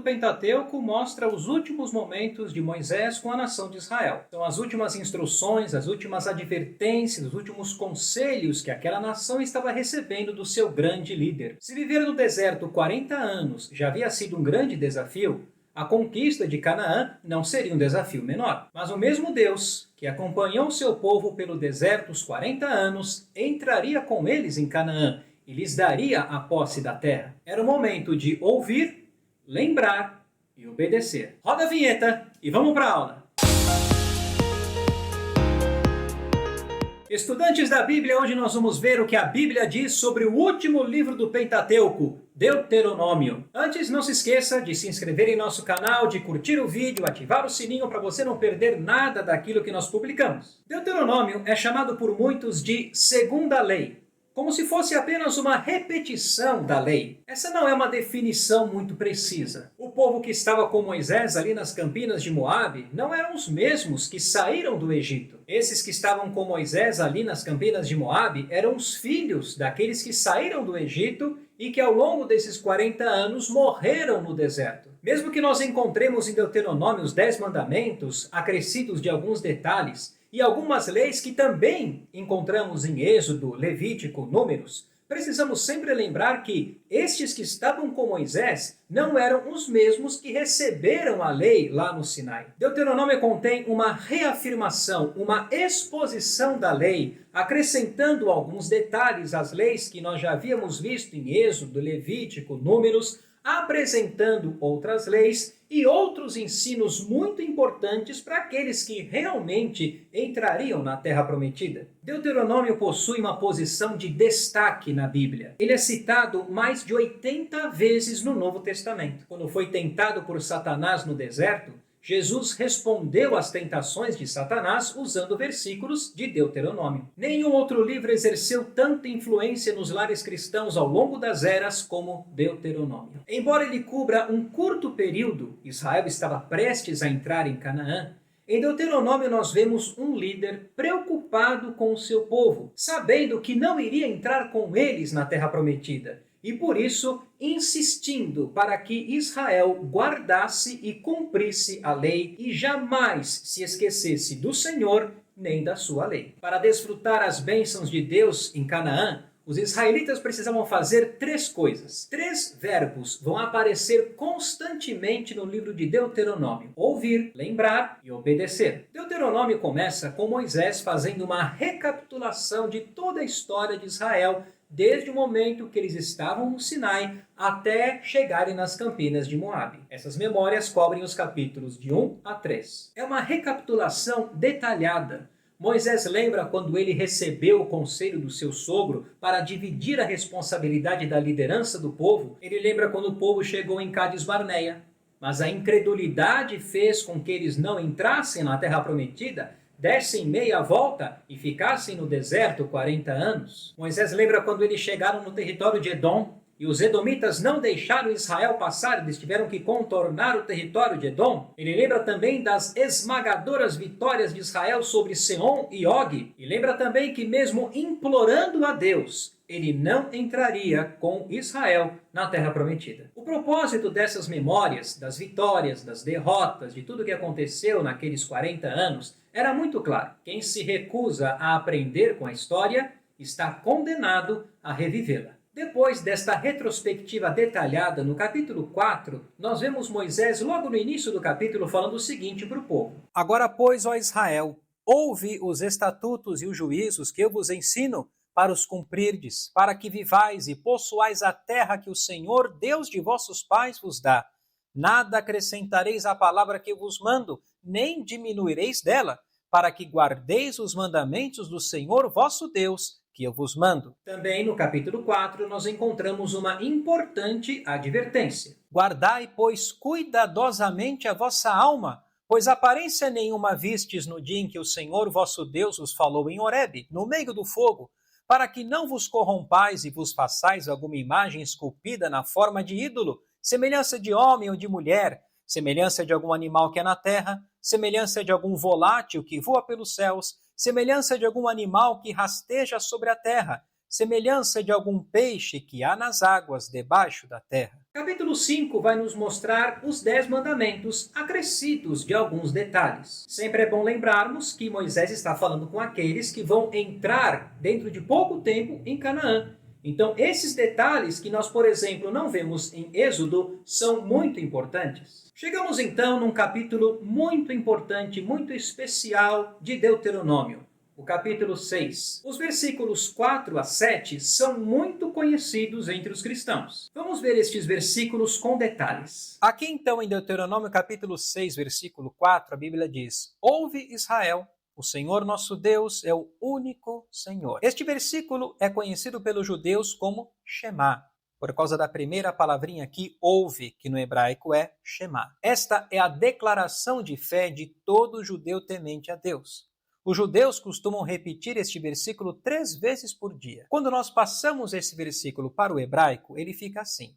do Pentateuco mostra os últimos momentos de Moisés com a nação de Israel. São as últimas instruções, as últimas advertências, os últimos conselhos que aquela nação estava recebendo do seu grande líder. Se viver no deserto 40 anos já havia sido um grande desafio, a conquista de Canaã não seria um desafio menor. Mas o mesmo Deus que acompanhou seu povo pelo deserto os 40 anos entraria com eles em Canaã e lhes daria a posse da terra. Era o momento de ouvir, lembrar e obedecer. Roda a vinheta e vamos para a aula! Estudantes da Bíblia, hoje nós vamos ver o que a Bíblia diz sobre o último livro do Pentateuco, Deuteronômio. Antes, não se esqueça de se inscrever em nosso canal, de curtir o vídeo, ativar o sininho para você não perder nada daquilo que nós publicamos. Deuteronômio é chamado por muitos de segunda lei, como se fosse apenas uma repetição da lei. Essa não é uma definição muito precisa. O povo que estava com Moisés ali nas campinas de Moabe não eram os mesmos que saíram do Egito. Esses que estavam com Moisés ali nas campinas de Moabe eram os filhos daqueles que saíram do Egito e que ao longo desses 40 anos morreram no deserto. Mesmo que nós encontremos em Deuteronômio os 10 mandamentos, acrescidos de alguns detalhes, e algumas leis que também encontramos em Êxodo, Levítico, Números, precisamos sempre lembrar que estes que estavam com Moisés não eram os mesmos que receberam a lei lá no Sinai. Deuteronômio contém uma reafirmação, uma exposição da lei, acrescentando alguns detalhes às leis que nós já havíamos visto em Êxodo, Levítico, Números, apresentando outras leis e outros ensinos muito importantes para aqueles que realmente entrariam na Terra Prometida. Deuteronômio possui uma posição de destaque na Bíblia. Ele é citado mais de 80 vezes no Novo Testamento. Quando foi tentado por Satanás no deserto, Jesus respondeu às tentações de Satanás usando versículos de Deuteronômio. Nenhum outro livro exerceu tanta influência nos lares cristãos ao longo das eras como Deuteronômio. Embora ele cubra um curto período, Israel estava prestes a entrar em Canaã, em Deuteronômio nós vemos um líder preocupado com o seu povo, sabendo que não iria entrar com eles na Terra Prometida, e por isso insistindo para que Israel guardasse e cumprisse a lei e jamais se esquecesse do Senhor nem da sua lei. Para desfrutar as bênçãos de Deus em Canaã, os israelitas precisavam fazer 3 coisas. 3 verbos vão aparecer constantemente no livro de Deuteronômio: ouvir, lembrar e obedecer. Deuteronômio começa com Moisés fazendo uma recapitulação de toda a história de Israel, desde o momento que eles estavam no Sinai até chegarem nas campinas de Moabe. Essas memórias cobrem os capítulos de 1 a 3. É uma recapitulação detalhada. Moisés lembra quando ele recebeu o conselho do seu sogro para dividir a responsabilidade da liderança do povo. Ele lembra quando o povo chegou em Cádiz Barneia, mas a incredulidade fez com que eles não entrassem na Terra Prometida, dessem meia volta e ficassem no deserto 40 anos. Moisés lembra quando eles chegaram no território de Edom e os edomitas não deixaram Israel passar, eles tiveram que contornar o território de Edom. Ele lembra também das esmagadoras vitórias de Israel sobre Seom e Og. E lembra também que mesmo implorando a Deus, ele não entraria com Israel na Terra Prometida. O propósito dessas memórias, das vitórias, das derrotas, de tudo o que aconteceu naqueles 40 anos, era muito claro. Quem se recusa a aprender com a história está condenado a revivê-la. Depois desta retrospectiva detalhada no capítulo 4, nós vemos Moisés logo no início do capítulo falando o seguinte para o povo: Agora, pois, ó Israel, ouve os estatutos e os juízos que eu vos ensino para os cumprirdes, para que vivais e possuais a terra que o Senhor, Deus de vossos pais, vos dá. Nada acrescentareis à palavra que eu vos mando, nem diminuireis dela, para que guardeis os mandamentos do Senhor vosso Deus, que eu vos mando. Também no capítulo 4 nós encontramos uma importante advertência. Guardai, pois, cuidadosamente a vossa alma, pois aparência nenhuma vistes no dia em que o Senhor vosso Deus vos falou em Horebe, no meio do fogo, para que não vos corrompais e vos façais alguma imagem esculpida na forma de ídolo, semelhança de homem ou de mulher, semelhança de algum animal que é na terra, semelhança de algum volátil que voa pelos céus, semelhança de algum animal que rasteja sobre a terra, semelhança de algum peixe que há nas águas debaixo da terra. Capítulo 5 vai nos mostrar os 10 mandamentos acrescidos de alguns detalhes. Sempre é bom lembrarmos que Moisés está falando com aqueles que vão entrar dentro de pouco tempo em Canaã. Então, esses detalhes que nós, por exemplo, não vemos em Êxodo, são muito importantes. Chegamos então num capítulo muito importante, muito especial de Deuteronômio. O capítulo 6. Os versículos 4 a 7 são muito conhecidos entre os cristãos. Vamos ver estes versículos com detalhes. Aqui então em Deuteronômio capítulo 6, versículo 4, a Bíblia diz: Ouve Israel, o Senhor nosso Deus é o único Senhor. Este versículo é conhecido pelos judeus como Shema, por causa da primeira palavrinha aqui, ouve, que no hebraico é Shema. Esta é a declaração de fé de todo judeu temente a Deus. Os judeus costumam repetir este versículo 3 vezes por dia. Quando nós passamos esse versículo para o hebraico, ele fica assim: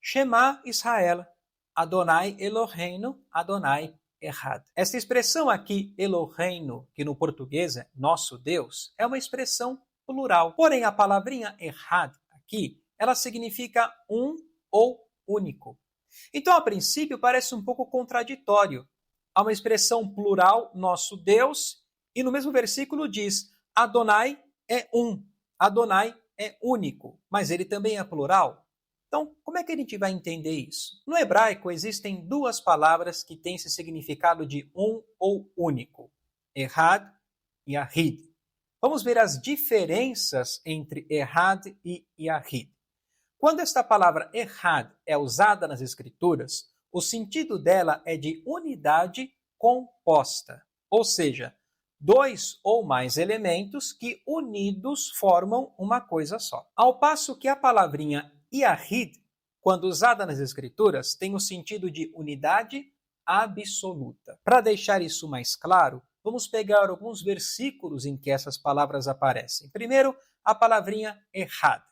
Shema Israel, Adonai Eloheinu, Adonai Echad. Esta expressão aqui, Eloheinu, que no português é nosso Deus, é uma expressão plural. Porém, a palavrinha Echad aqui, ela significa um ou único. Então, a princípio, parece um pouco contraditório. Há uma expressão plural, nosso Deus, e no mesmo versículo diz, Adonai é um, Adonai é único, mas ele também é plural. Então, como é que a gente vai entender isso? No hebraico existem duas palavras que têm esse significado de um ou único, Echad e Yahid. Vamos ver as diferenças entre Echad e Yahid. Quando esta palavra Echad é usada nas Escrituras, o sentido dela é de unidade composta, ou seja, dois ou mais elementos que unidos formam uma coisa só. Ao passo que a palavrinha Yahid, quando usada nas Escrituras, tem o sentido de unidade absoluta. Para deixar isso mais claro, vamos pegar alguns versículos em que essas palavras aparecem. Primeiro, a palavrinha Echad.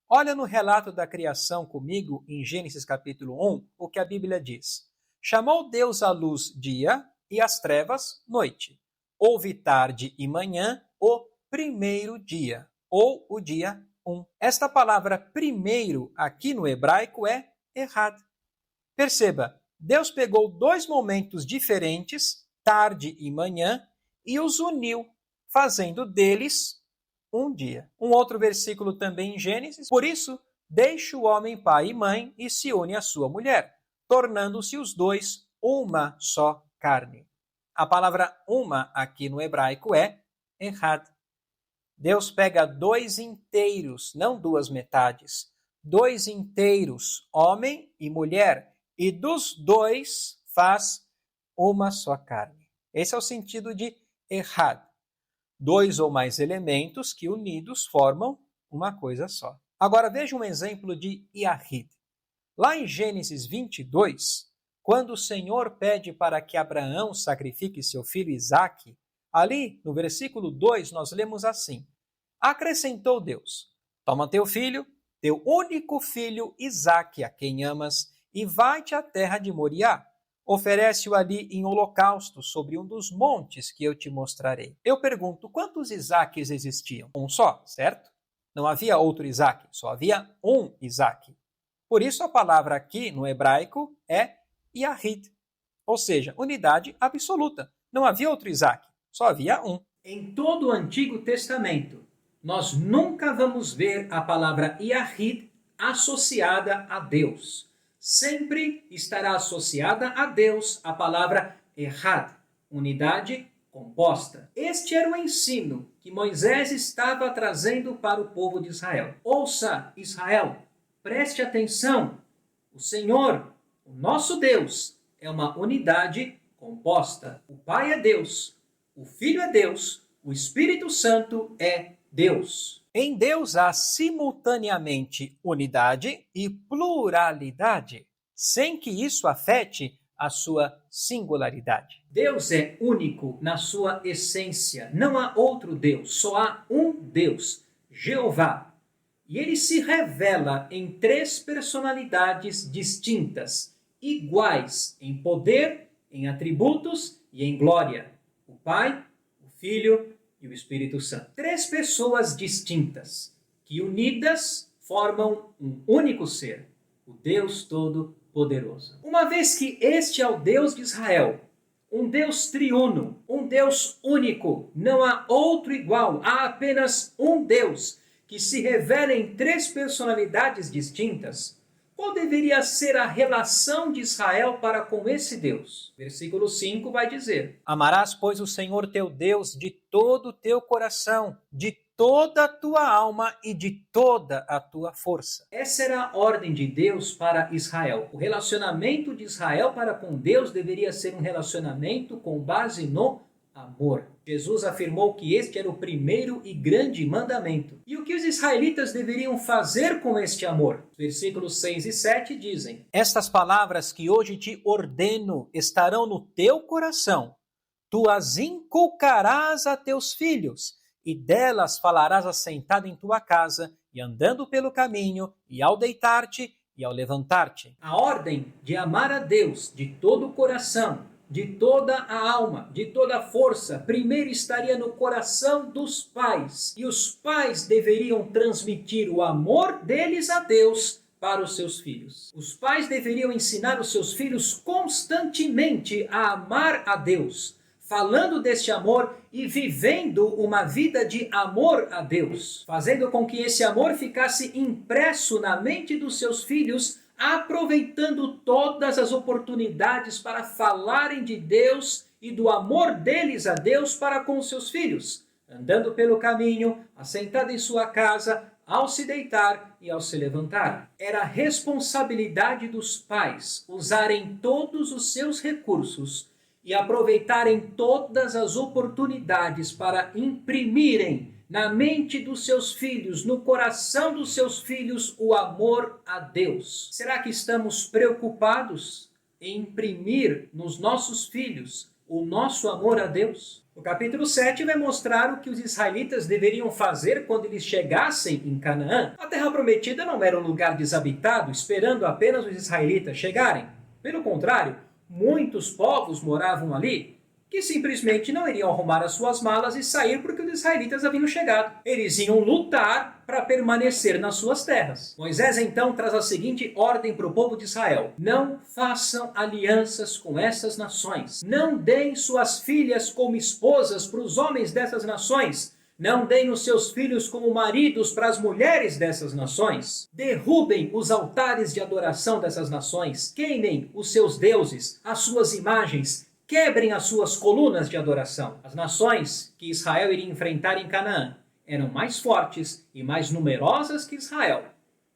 Olha no relato da criação comigo, em Gênesis capítulo 1, o que a Bíblia diz. Chamou Deus a luz dia e as trevas noite. Houve tarde e manhã, o primeiro dia, ou o dia 1. Esta palavra primeiro aqui no hebraico é Echad. Perceba, Deus pegou dois momentos diferentes, tarde e manhã, e os uniu, fazendo deles um dia. Um outro versículo também em Gênesis. Por isso, deixa o homem pai e mãe e se une à sua mulher, tornando-se os dois uma só carne. A palavra uma aqui no hebraico é Echad. Deus pega dois inteiros, não duas metades, dois inteiros, homem e mulher, e dos dois faz uma só carne. Esse é o sentido de Echad. Dois ou mais elementos que unidos formam uma coisa só. Agora veja um exemplo de Yahid. Lá em Gênesis 22, quando o Senhor pede para que Abraão sacrifique seu filho Isaque, ali no versículo 2 nós lemos assim, acrescentou Deus, toma teu filho, teu único filho Isaque, a quem amas, e vai-te à terra de Moriá. Oferece-o ali em holocausto sobre um dos montes que eu te mostrarei. Eu pergunto, quantos Isaques existiam? Um só, certo? Não havia outro Isaque, só havia um Isaque. Por isso a palavra aqui no hebraico é Yahid, ou seja, unidade absoluta. Não havia outro Isaque, só havia um. Em todo o Antigo Testamento, nós nunca vamos ver a palavra Yahid associada a Deus. Sempre estará associada a Deus a palavra Echad, unidade composta. Este era o ensino que Moisés estava trazendo para o povo de Israel. Ouça, Israel, preste atenção, o Senhor, o nosso Deus, é uma unidade composta. O Pai é Deus, o Filho é Deus, o Espírito Santo é Deus. Em Deus há simultaneamente unidade e pluralidade, sem que isso afete a sua singularidade. Deus é único na sua essência. Não há outro Deus, só há um Deus, Jeová. E ele se revela em três personalidades distintas, iguais em poder, em atributos e em glória. O Pai, o Filho e o Espírito Santo. Três pessoas distintas, que unidas formam um único ser. o Deus Todo-Poderoso. Uma vez que este é o Deus de Israel, um Deus triuno, um Deus único, não há outro igual, há apenas um Deus que se revela em três personalidades distintas. Qual deveria ser a relação de Israel para com esse Deus? Versículo 5 vai dizer: Amarás, pois, o Senhor teu Deus de todo o teu coração, de toda a tua alma e de toda a tua força. Essa era a ordem de Deus para Israel. O relacionamento de Israel para com Deus deveria ser um relacionamento com base no amor. Jesus afirmou que este era o primeiro e grande mandamento. E o que os israelitas deveriam fazer com este amor? Versículos 6 e 7 dizem: Estas palavras que hoje te ordeno estarão no teu coração. Tu as inculcarás a teus filhos, e delas falarás assentado em tua casa, e andando pelo caminho, e ao deitar-te, e ao levantar-te. A ordem de amar a Deus de todo o coração, de toda a alma, de toda a força, primeiro estaria no coração dos pais. E os pais deveriam transmitir o amor deles a Deus para os seus filhos. Os pais deveriam ensinar os seus filhos constantemente a amar a Deus, falando deste amor e vivendo uma vida de amor a Deus, fazendo com que esse amor ficasse impresso na mente dos seus filhos, aproveitando todas as oportunidades para falarem de Deus e do amor deles a Deus para com os seus filhos, andando pelo caminho, assentado em sua casa, ao se deitar e ao se levantar. Era responsabilidade dos pais usarem todos os seus recursos e aproveitarem todas as oportunidades para imprimirem na mente dos seus filhos, no coração dos seus filhos, o amor a Deus. Será que estamos preocupados em imprimir nos nossos filhos o nosso amor a Deus? O capítulo 7 vai mostrar o que os israelitas deveriam fazer quando eles chegassem em Canaã. A terra prometida não era um lugar desabitado, esperando apenas os israelitas chegarem. Pelo contrário, muitos povos moravam ali, que simplesmente não iriam arrumar as suas malas e sair porque os israelitas haviam chegado. Eles iam lutar para permanecer nas suas terras. Moisés então traz a seguinte ordem para o povo de Israel: não façam alianças com essas nações. Não deem suas filhas como esposas para os homens dessas nações. Não deem os seus filhos como maridos para as mulheres dessas nações. Derrubem os altares de adoração dessas nações. Queimem os seus deuses, as suas imagens. Quebrem as suas colunas de adoração. As nações que Israel iria enfrentar em Canaã eram mais fortes e mais numerosas que Israel.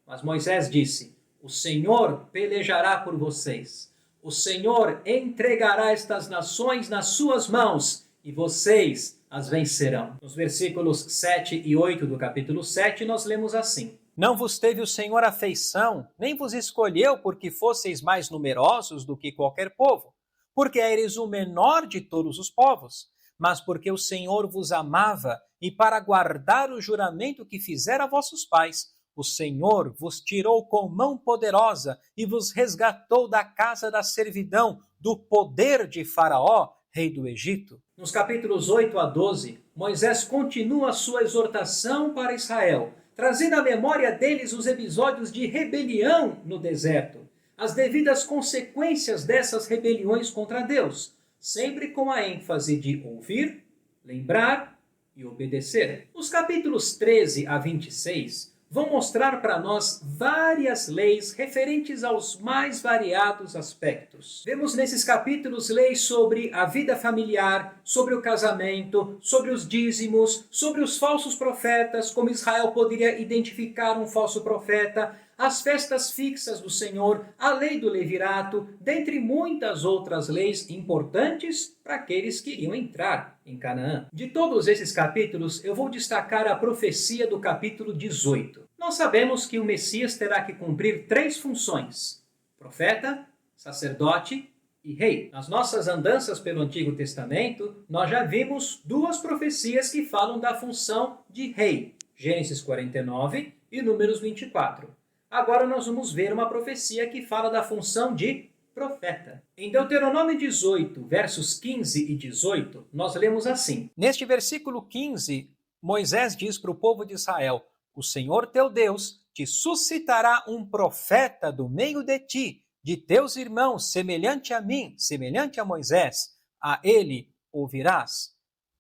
Mas Moisés disse: o Senhor pelejará por vocês. O Senhor entregará estas nações nas suas mãos e vocês as vencerão. Nos versículos 7 e 8 do capítulo 7, nós lemos assim: Não vos teve o Senhor afeição, nem vos escolheu porque fosseis mais numerosos do que qualquer povo, porque eres o menor de todos os povos, mas porque o Senhor vos amava, e para guardar o juramento que fizera a vossos pais, o Senhor vos tirou com mão poderosa e vos resgatou da casa da servidão, do poder de Faraó, rei do Egito. Nos capítulos 8 a 12, Moisés continua a sua exortação para Israel, trazendo à memória deles os episódios de rebelião no deserto, as devidas consequências dessas rebeliões contra Deus, sempre com a ênfase de ouvir, lembrar e obedecer. Os capítulos 13 a 26 vão mostrar para nós várias leis referentes aos mais variados aspectos. Vemos nesses capítulos leis sobre a vida familiar, sobre o casamento, sobre os dízimos, sobre os falsos profetas, como Israel poderia identificar um falso profeta, as festas fixas do Senhor, a lei do levirato, dentre muitas outras leis importantes para aqueles que iriam entrar em Canaã. De todos esses capítulos, eu vou destacar a profecia do capítulo 18. Nós sabemos que o Messias terá que cumprir 3 funções: profeta, sacerdote e rei. Nas nossas andanças pelo Antigo Testamento, nós já vimos 2 profecias que falam da função de rei: Gênesis 49 e Números 24. Agora nós vamos ver uma profecia que fala da função de profeta. Em Deuteronômio 18, versos 15 e 18, nós lemos assim: Neste versículo 15, Moisés diz para o povo de Israel: O Senhor teu Deus te suscitará um profeta do meio de ti, de teus irmãos, semelhante a mim, semelhante a Moisés. A ele ouvirás.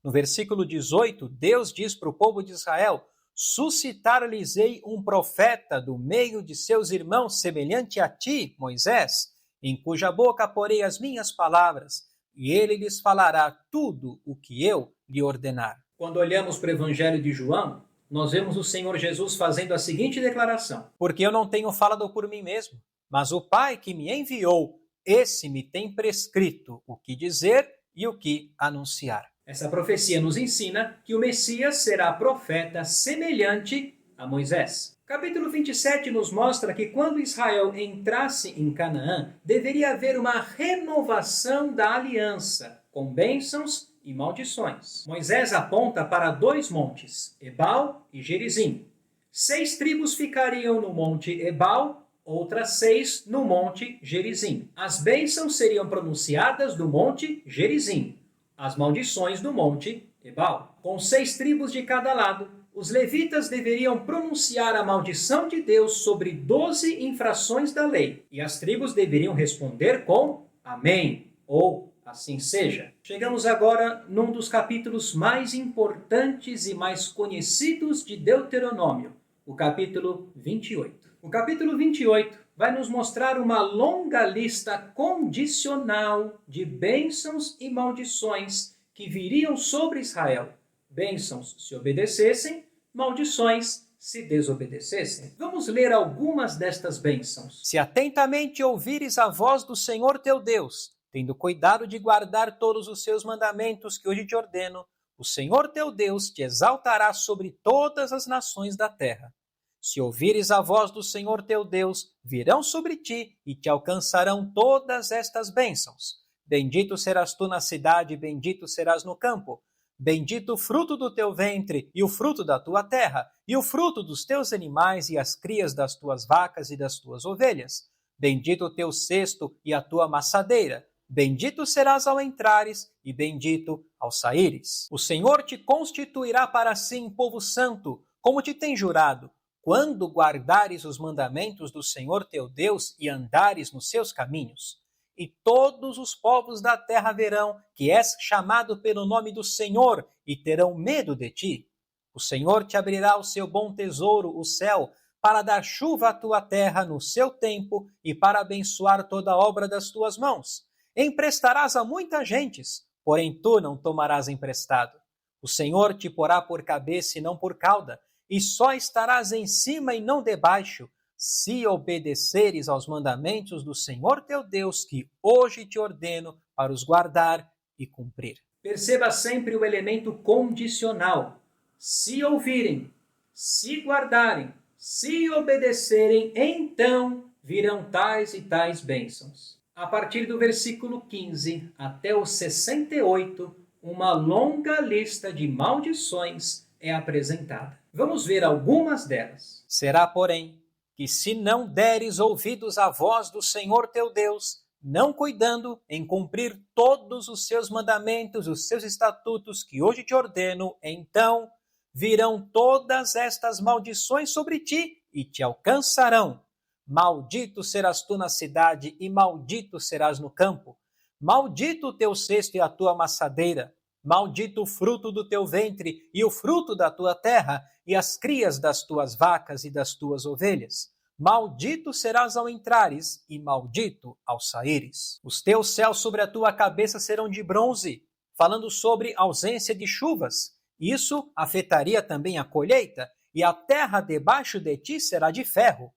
No versículo 18, Deus diz para o povo de Israel: suscitar-lhes-ei um profeta do meio de seus irmãos, semelhante a ti, Moisés, em cuja boca porei as minhas palavras, e ele lhes falará tudo o que eu lhe ordenar. Quando olhamos para o Evangelho de João, nós vemos o Senhor Jesus fazendo a seguinte declaração: porque eu não tenho falado por mim mesmo, mas o Pai que me enviou, esse me tem prescrito o que dizer e o que anunciar. Essa profecia nos ensina que o Messias será profeta semelhante a Moisés. Capítulo 27 nos mostra que quando Israel entrasse em Canaã, deveria haver uma renovação da aliança, com bênçãos e maldições. Moisés aponta para 2 montes, Ebal e Gerizim. 6 tribos ficariam no monte Ebal, outras 6 no monte Gerizim. As bênçãos seriam pronunciadas do monte Gerizim, as maldições do monte Ebal. Com 6 tribos de cada lado, os levitas deveriam pronunciar a maldição de Deus sobre 12 infrações da lei, e as tribos deveriam responder com Amém, ou assim seja. Chegamos agora num dos capítulos mais importantes e mais conhecidos de Deuteronômio, o capítulo 28. O capítulo 28 vai nos mostrar uma longa lista condicional de bênçãos e maldições que viriam sobre Israel. Bênçãos se obedecessem, maldições se desobedecessem. Vamos ler algumas destas bênçãos. Se atentamente ouvires a voz do Senhor teu Deus, tendo cuidado de guardar todos os seus mandamentos que hoje te ordeno, o Senhor teu Deus te exaltará sobre todas as nações da terra. Se ouvires a voz do Senhor teu Deus, virão sobre ti e te alcançarão todas estas bênçãos. Bendito serás tu na cidade, bendito serás no campo. Bendito o fruto do teu ventre e o fruto da tua terra, e o fruto dos teus animais e as crias das tuas vacas e das tuas ovelhas. Bendito o teu cesto e a tua amassadeira. Bendito serás ao entrares e bendito ao saíres. O Senhor te constituirá para si em povo santo, como te tem jurado, quando guardares os mandamentos do Senhor teu Deus e andares nos seus caminhos. E todos os povos da terra verão que és chamado pelo nome do Senhor e terão medo de ti. O Senhor te abrirá o seu bom tesouro, o céu, para dar chuva à tua terra no seu tempo e para abençoar toda a obra das tuas mãos. Emprestarás a muitas gentes, porém tu não tomarás emprestado. O Senhor te porá por cabeça e não por cauda, e só estarás em cima e não debaixo, se obedeceres aos mandamentos do Senhor teu Deus, que hoje te ordeno para os guardar e cumprir. Perceba sempre o elemento condicional. Se ouvirem, se guardarem, se obedecerem, então virão tais e tais bênçãos. A partir do versículo 15 até o 68, uma longa lista de maldições é apresentada. Vamos ver algumas delas. Será, porém, que se não deres ouvidos à voz do Senhor teu Deus, não cuidando em cumprir todos os seus mandamentos, os seus estatutos que hoje te ordeno, então virão todas estas maldições sobre ti e te alcançarão. Maldito serás tu na cidade e maldito serás no campo. Maldito o teu cesto e a tua amassadeira. Maldito o fruto do teu ventre e o fruto da tua terra e as crias das tuas vacas e das tuas ovelhas. Maldito serás ao entrares e maldito ao saíres. Os teus céus sobre a tua cabeça serão de bronze, falando sobre ausência de chuvas. Isso afetaria também a colheita, e a terra debaixo de ti será de ferro.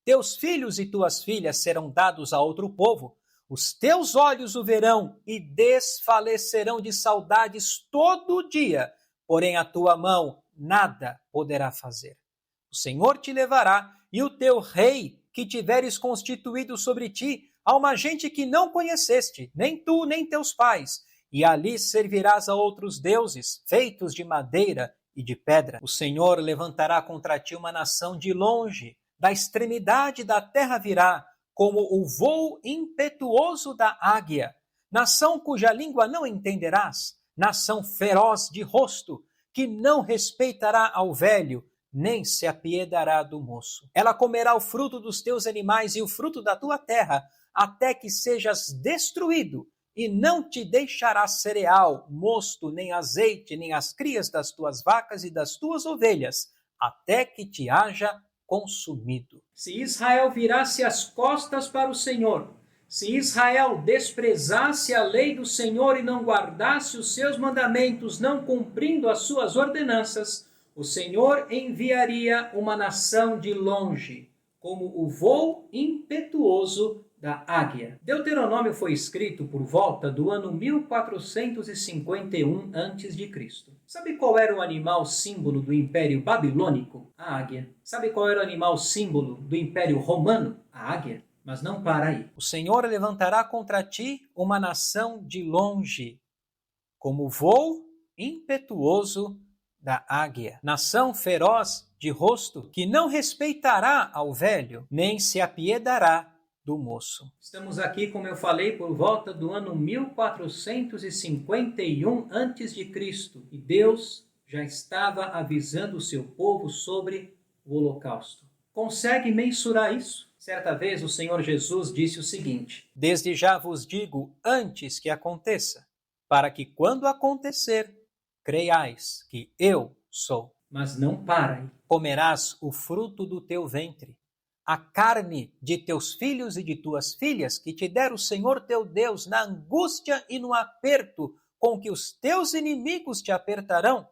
Teus filhos e tuas filhas serão dados a outro povo. Os teus olhos o verão e desfalecerão de saudades todo o dia, porém a tua mão nada poderá fazer. O Senhor te levará e o teu rei que tiveres constituído sobre ti a uma gente que não conheceste, nem tu nem teus pais, e ali servirás a outros deuses, feitos de madeira e de pedra. O Senhor levantará contra ti uma nação de longe, da extremidade da terra virá, como o voo impetuoso da águia, nação cuja língua não entenderás, nação feroz de rosto, que não respeitará ao velho, nem se apiedará do moço. Ela comerá o fruto dos teus animais e o fruto da tua terra, até que sejas destruído, e não te deixará cereal, mosto, nem azeite, nem as crias das tuas vacas e das tuas ovelhas, até que te haja consumido. Se Israel virasse as costas para o Senhor, se Israel desprezasse a lei do Senhor e não guardasse os seus mandamentos, não cumprindo as suas ordenanças, o Senhor enviaria uma nação de longe, como o voo impetuoso da águia. Deuteronômio foi escrito por volta do ano 1451 a.C. Sabe qual era o animal símbolo do Império Babilônico? A águia. Sabe qual era o animal símbolo do Império Romano? A águia. Mas não para aí. O Senhor levantará contra ti uma nação de longe, como o voo impetuoso da águia. Nação feroz de rosto, que não respeitará ao velho, nem se apiedará do moço. Estamos aqui, como eu falei, por volta do ano 1451 a.C. E Deus já estava avisando o seu povo sobre o holocausto. Consegue mensurar isso? Certa vez o Senhor Jesus disse o seguinte: Desde já vos digo antes que aconteça, para que quando acontecer, creiais que eu sou. Mas não para aí. Comerás o fruto do teu ventre, a carne de teus filhos e de tuas filhas, que te der o Senhor teu Deus na angústia e no aperto com que os teus inimigos te apertarão.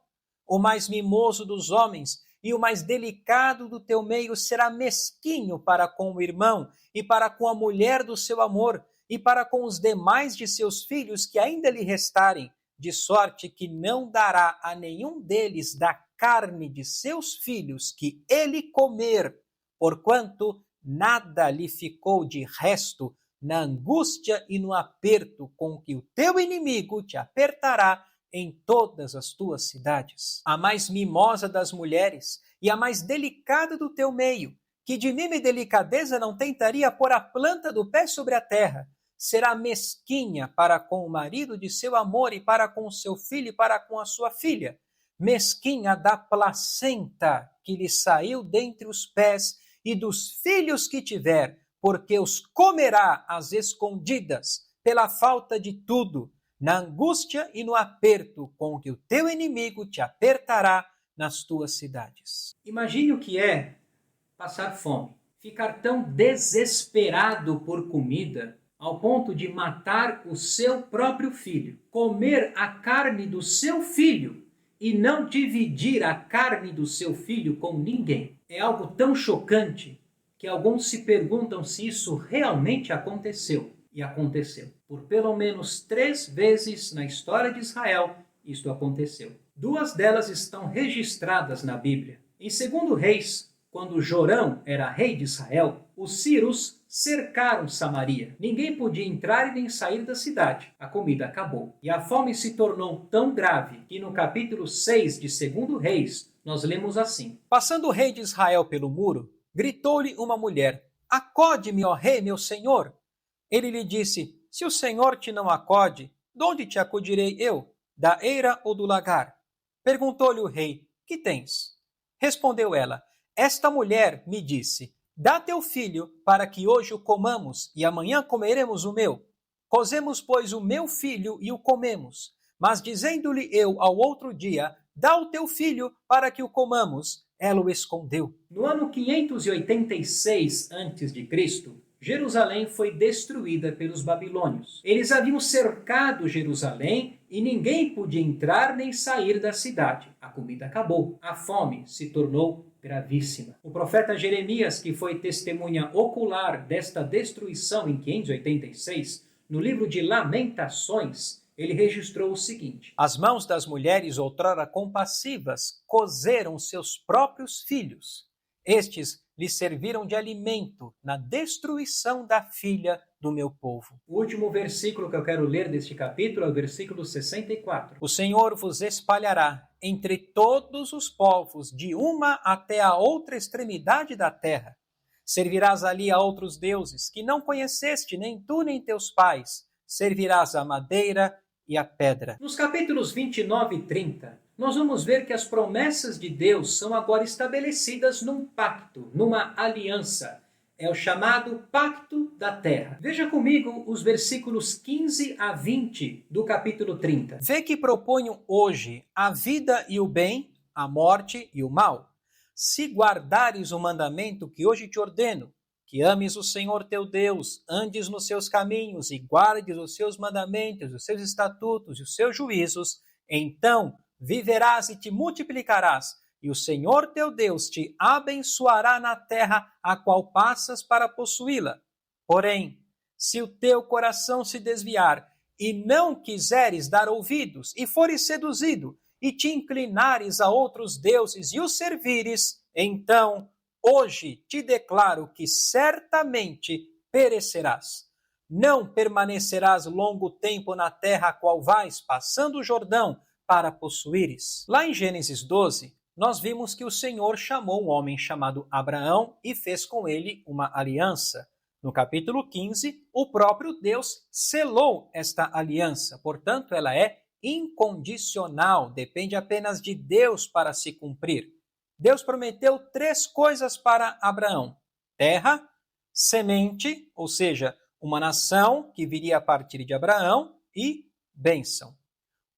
O mais mimoso dos homens e o mais delicado do teu meio será mesquinho para com o irmão e para com a mulher do seu amor e para com os demais de seus filhos que ainda lhe restarem, de sorte que não dará a nenhum deles da carne de seus filhos que ele comer, porquanto nada lhe ficou de resto na angústia e no aperto com que o teu inimigo te apertará em todas as tuas cidades. A mais mimosa das mulheres e a mais delicada do teu meio, que de mima e delicadeza não tentaria pôr a planta do pé sobre a terra, será mesquinha para com o marido de seu amor e para com o seu filho e para com a sua filha, mesquinha da placenta que lhe saiu dentre os pés e dos filhos que tiver, porque os comerá às escondidas, pela falta de tudo, na angústia e no aperto com que o teu inimigo te apertará nas tuas cidades. Imagine o que é passar fome, ficar tão desesperado por comida, ao ponto de matar o seu próprio filho, comer a carne do seu filho e não dividir a carne do seu filho com ninguém. É algo tão chocante que alguns se perguntam se isso realmente aconteceu. E aconteceu. Por pelo menos 3 vezes na história de Israel, isto aconteceu. 2 delas estão registradas na Bíblia. Em 2 Reis, quando Jorão era rei de Israel, os sírios cercaram Samaria. Ninguém podia entrar e nem sair da cidade. A comida acabou. E a fome se tornou tão grave que no capítulo 6 de 2 Reis, nós lemos assim: Passando o rei de Israel pelo muro, gritou-lhe uma mulher: Acode-me, ó rei, meu senhor! Ele lhe disse: Se o Senhor te não acode, de onde te acudirei eu? Da eira ou do lagar? Perguntou-lhe o rei: Que tens? Respondeu ela: Esta mulher me disse: Dá teu filho, para que hoje o comamos, e amanhã comeremos o meu. Cozemos, pois, o meu filho e o comemos. Mas dizendo-lhe eu ao outro dia: Dá o teu filho, para que o comamos, ela o escondeu. No ano 586 a.C., Jerusalém foi destruída pelos babilônios. Eles haviam cercado Jerusalém e ninguém podia entrar nem sair da cidade. A comida acabou. A fome se tornou gravíssima. O profeta Jeremias, que foi testemunha ocular desta destruição em 586, no livro de Lamentações, ele registrou o seguinte: As mãos das mulheres outrora compassivas cozeram seus próprios filhos. Estes lhes serviram de alimento na destruição da filha do meu povo. O último versículo que eu quero ler deste capítulo é o versículo 64. O Senhor vos espalhará entre todos os povos, de uma até a outra extremidade da terra. Servirás ali a outros deuses, que não conheceste nem tu nem teus pais. Servirás a madeira e a pedra. Nos capítulos 29 e 30, nós vamos ver que as promessas de Deus são agora estabelecidas num pacto, numa aliança. É o chamado Pacto da Terra. Veja comigo os versículos 15 a 20 do capítulo 30. Vê que proponho hoje a vida e o bem, a morte e o mal. Se guardares o mandamento que hoje te ordeno, que ames o Senhor teu Deus, andes nos seus caminhos e guardes os seus mandamentos, os seus estatutos e os seus juízos, então viverás e te multiplicarás, e o Senhor teu Deus te abençoará na terra a qual passas para possuí-la. Porém, se o teu coração se desviar e não quiseres dar ouvidos, e fores seduzido, e te inclinares a outros deuses e os servires, então, hoje te declaro que certamente perecerás. Não permanecerás longo tempo na terra a qual vais, passando o Jordão, para possuíres. Lá em Gênesis 12, nós vimos que o Senhor chamou um homem chamado Abraão e fez com ele uma aliança. No capítulo 15, o próprio Deus selou esta aliança, portanto, ela é incondicional, depende apenas de Deus para se cumprir. Deus prometeu 3 coisas para Abraão: terra, semente, ou seja, uma nação que viria a partir de Abraão, e bênção.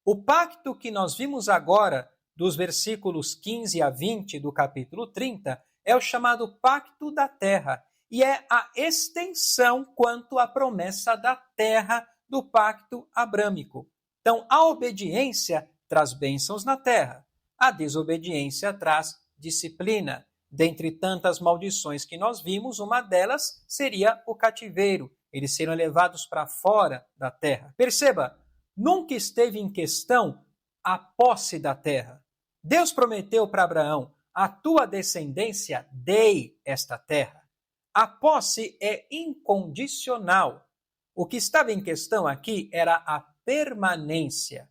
O pacto que nós vimos agora, dos versículos 15 a 20 do capítulo 30, é o chamado Pacto da Terra, e é a extensão quanto à promessa da terra do pacto abrâmico. Então, a obediência traz bênçãos na terra, a desobediência traz disciplina. Dentre tantas maldições que nós vimos, uma delas seria o cativeiro. Eles serão levados para fora da terra. Perceba, nunca esteve em questão a posse da terra. Deus prometeu para Abraão: a tua descendência dei esta terra. A posse é incondicional. O que estava em questão aqui era a permanência.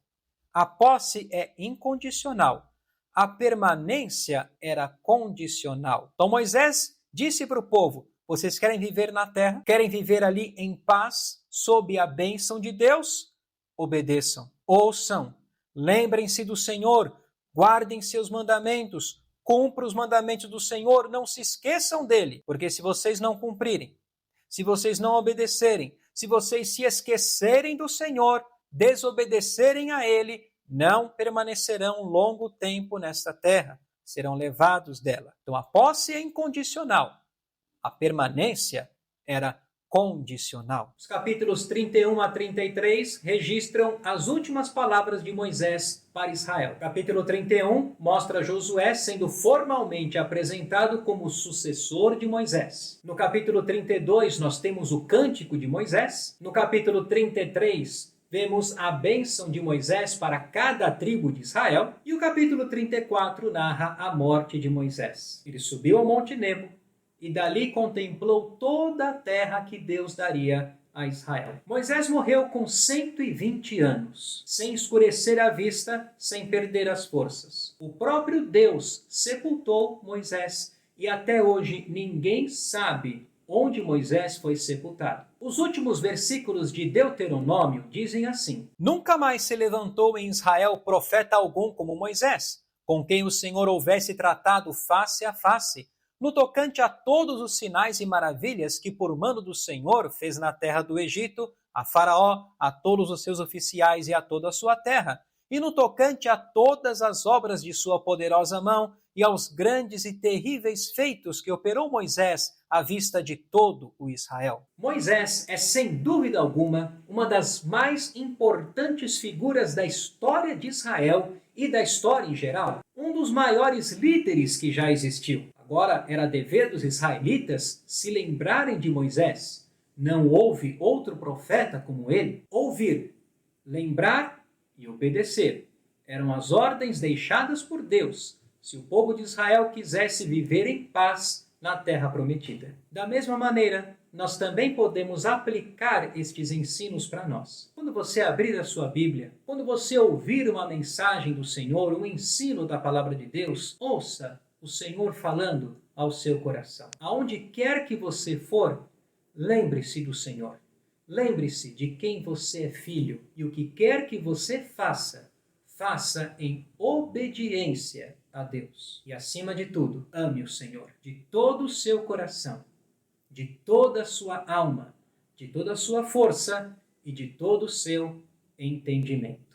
A posse é incondicional. A permanência era condicional. Então Moisés disse para o povo: vocês querem viver na terra? Querem viver ali em paz, sob a bênção de Deus? Obedeçam, ouçam, lembrem-se do Senhor, guardem seus mandamentos, cumpram os mandamentos do Senhor, não se esqueçam dele, porque se vocês não cumprirem, se vocês não obedecerem, se vocês se esquecerem do Senhor, desobedecerem a ele, não permanecerão longo tempo nesta terra, serão levados dela. Então a posse é incondicional, a permanência era condicional. Os capítulos 31 a 33 registram as últimas palavras de Moisés para Israel. Capítulo 31 mostra Josué sendo formalmente apresentado como sucessor de Moisés. No capítulo 32 nós temos o Cântico de Moisés. No capítulo 33 vemos a bênção de Moisés para cada tribo de Israel. E o capítulo 34 narra a morte de Moisés. Ele subiu ao Monte Nebo e dali contemplou toda a terra que Deus daria a Israel. Moisés morreu com 120 anos, sem escurecer a vista, sem perder as forças. O próprio Deus sepultou Moisés e até hoje ninguém sabe onde Moisés foi sepultado. Os últimos versículos de Deuteronômio dizem assim: Nunca mais se levantou em Israel profeta algum como Moisés, com quem o Senhor houvesse tratado face a face, no tocante a todos os sinais e maravilhas que por mando do Senhor fez na terra do Egito, a Faraó, a todos os seus oficiais e a toda a sua terra, e no tocante a todas as obras de sua poderosa mão e aos grandes e terríveis feitos que operou Moisés à vista de todo o Israel. Moisés é, sem dúvida alguma, uma das mais importantes figuras da história de Israel e da história em geral. Um dos maiores líderes que já existiu. Agora era dever dos israelitas se lembrarem de Moisés. Não houve outro profeta como ele. Ouvir, lembrar e obedecer eram as ordens deixadas por Deus, se o povo de Israel quisesse viver em paz na terra prometida. Da mesma maneira, nós também podemos aplicar estes ensinos para nós. Quando você abrir a sua Bíblia, quando você ouvir uma mensagem do Senhor, um ensino da palavra de Deus, ouça o Senhor falando ao seu coração. Aonde quer que você for, lembre-se do Senhor. Lembre-se de quem você é filho e o que quer que você faça, faça em obediência obediência a Deus. E acima de tudo, ame o Senhor de todo o seu coração, de toda a sua alma, de toda a sua força e de todo o seu entendimento.